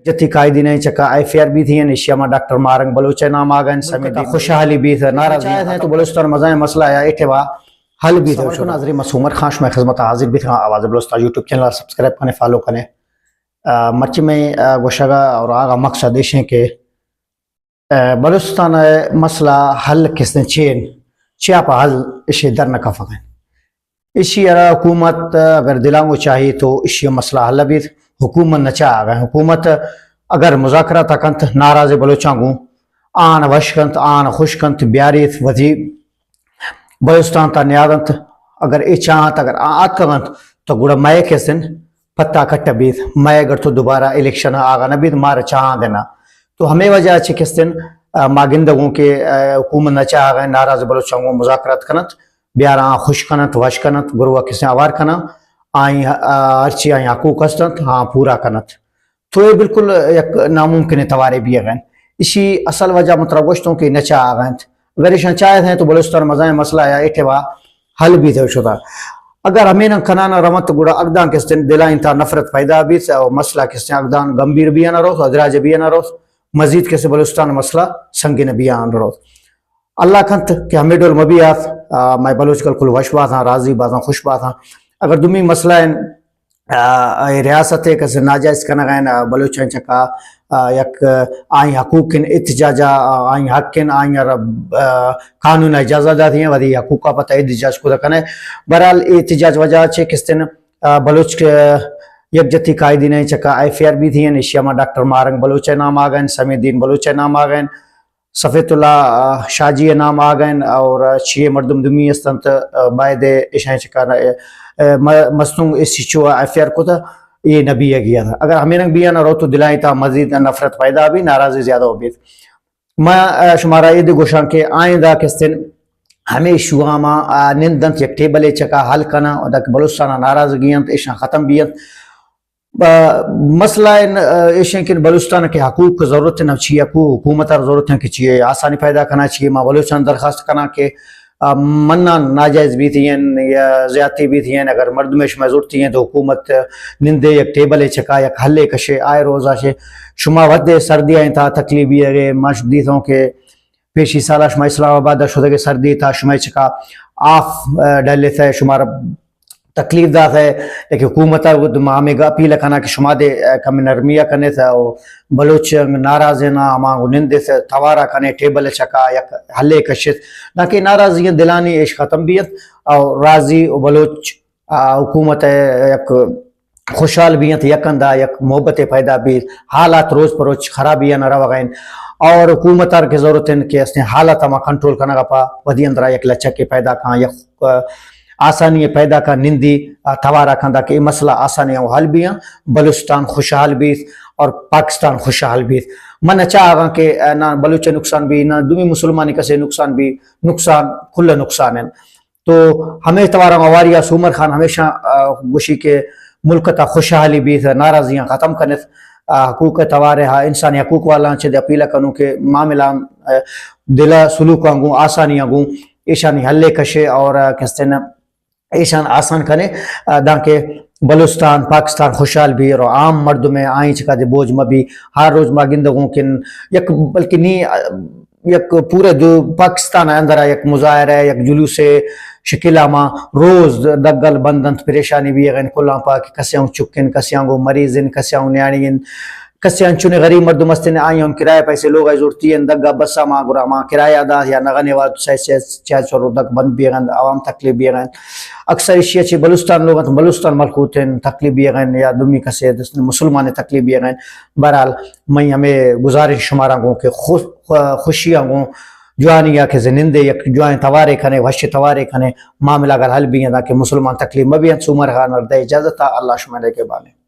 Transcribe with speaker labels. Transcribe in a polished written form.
Speaker 1: جتی قائدین چکا IFR بھی تھی نشیما ڈاکٹر مارنگ بلوچ نام آگن سمیت خوشحالی بھی تھا ناراض ہیں تو بلوچستان مزائیں مسئلہ آیا اٹھوا حل بھی تھا شو ناظرین مسعومر خان میں خدمت حاضر بھی تھا آواز بلوچستان یوٹیوب چینل سبسکرائب کرنے فالو کرنے مرچ میں گوشگا اور آگا مقصد دیش ہیں کہ بلوچستان مسئلہ حل کس نے چیا پا حل اسے در نہ کفا اسی حکومت اگر دلانگو چاہیے تو اسی مسئلہ حل بھی حکومت نہ چاہ گئے حکومت اگر مذاکرات کنت ناراض بلوچاں گوں آن وشکنت آن خوشکنت بیاریت وزی بلوچستان تا نیادنت اگر ای چاہت اگر آت کنت تو گوڑا مائے کسن پتہ کٹ بیت مائے اگر تو دوبارہ الیکشن آگا نبید مارا چاہاں دینا تو ہمیں وجہ اچھے کسن ماگندگوں کے حکومت نہ چاہ گئے ناراض بلوچاں گوں مذاکرات کنت بیارا خوش کنت وش کنت گروہ کسن آوار کنا آئیں ہرچی آئیں حقوق استنت ہاں پورا کنت تو یہ بالکل ایک ناممکن توارے بھی ہیں اسی اصل وجہ مترگوشتوں کی نچا آگئیں اگر اشان چاہتے ہیں تو بلوچستان مزائیں مسئلہ آیا اٹھوا حل بھی تھے شدہ اگر ہمیں کنانا رمت گوڑا اقدان کستن دلائیں تا نفرت پیدا بھی اور مسئلہ کستن اقدان گمبیر بھی نہ روز ادراج بھی نہ روز مزید کسی بلوچستان مسئلہ سنگین بھی آن روز اللہ کنت کہ ہمیں ڈول مبیات میں بلوچ کل وش بات ہاں راضی بات ہاں خوش بات ہاں اگر دمی مسئلہ ریاست کسی ناجائز کنگین بلوچان چکا یک آئیں حقوق اتجاجہ آئیں حق آئیں قانون اجازہ داتی ہیں ودی حقوقہ پتہ اتجاج کو دکھنے برحال اتجاج وجہ چھے کستن بلوچ یک جتی قائدین چکا IFR بھی تھی نشیما ڈاکٹر مارنگ بلوچ نام آگئن سمیت دین بلوچ نام آگئن صفیت اللہ شاجی نام آگئن اور چیئے مردم دمی استنت باید اشائیں چکا مصنوع اسی چوہ IFR کو تھا یہ نبی گیا تھا اگر ہمیں رنگ بھی نہ رو تو دلائیں تا مزید نفرت پیدا بھی ناراضی زیادہ ہو بیت میں شمارا یہ دے گوشان کے آئندہ کستن ہمیں شوہاما نندنت یک ٹیبلے چکا حل کنا اور دک بلوچستان ناراض گیانت ایشان ختم بیانت مسئلہ ایشان کہ بلوچستان کے حقوق کو ضرورت نہ چیئے کو حکومت ضرورت ہے کہ چیئے آسانی پیدا کرنا چیئے ماں بلوچستان درخواست کرنا کہ مننا ناجائز بھی تھی یا زیادتی بھی تھی اگر مردمش میں ضرورت تھی تو حکومت نندے یک ٹیبلے چکا یک حلے کشے آئے روزہ شے شما ودے سردی آئیں تھا تکلیبی ہے مشدید ہوں کہ پیشی سالہ شما اسلام آباد شدہ کے سردی تھا شما چکا آف ڈالے تھے شمار تکلیف دا ہے لیکن حکومت ہمیں اپیل کنا کہ شما دے کم نرمیہ کرنے تھا بلوچ ناراض نا ہمانگو نندے سے توارا کنے ٹیبل چکا یک حلے کشت ناکہ ناراضی دلانی ایش ختم بیت اور راضی بلوچ حکومت یک خوشحال بیت یکندہ یک محبت پیدا بیت حالات روز پر روز خرابیاں نہ روغین اور حکومت کے ضرورت ہے کہ اس نے حالات ہما کنٹرول کرنا گا پا ودی اندرہ یک لچک پیدا کھاں یک آسانی پیدا کا نندی توارا کھاندہ کہ یہ مسئلہ آسانی حل بھی ہیں بلوچستان خوشحال بھی اور پاکستان خوشحال بھی من چاہ گا کہ نہ بلوچ نقصان بھی نہ دومی مسلمانی کسے نقصان بھی نقصان کل نقصان ہے تو ہمیں توارا مواریہ سومر خان ہمیشہ گوشی کے ملک تا خوشحالی بھی ناراضیاں ختم کرنے حقوق توارے ہاں انسانی حقوق والا چھے دے اپیلہ کنوں کہ معاملہ دلہ سلوکاں گوں آسانیاں گوں ایشانی حلے کشے اور کہتے ہیں ایشان آسان کرنے دانکہ بلوچستان پاکستان خوشحال بھی اور عام مردوں میں آئیں چکا دے بوجھ مبی ہر روز ماگندگوں کن یک بلکہ نہیں یک پورے دو پاکستان اندر یک مظاہرہ ہے یک جلوس شکلہ ماں روز دگل بندنت پریشانی بھی ہے کلان پاک کسیاں چکن کسیاں گو مریضن کسیاں نیانین کسیاں چنے غریب مردم مستن آئیں ان کرایہ پیسے لوگ آئی ضرورتی ہیں دگا بسا ماں گرا ماں کرایہ دا یا نغنے واد چاہ چور دگ بند بھی ہیں عوام تکلیف بھی ہیں اکثر اشیاء چی بلوچستان لوگ ہیں بلوچستان ملکوت ہیں تکلیف بھی ہیں یا دمی کسے مسلمان تکلیف بھی ہیں بہرحال میں ہمیں گزارش شمارا گوں کہ خوشیاں گوں جوانیاں کے زنندے یک جوان توارے کھنے وحش توارے کھنے معاملہ اگر حل بھی ہیں تاکہ مسلمان تکلیف مبی ہیں سومر خان اور دے اجازت اللہ شمارے کے بانے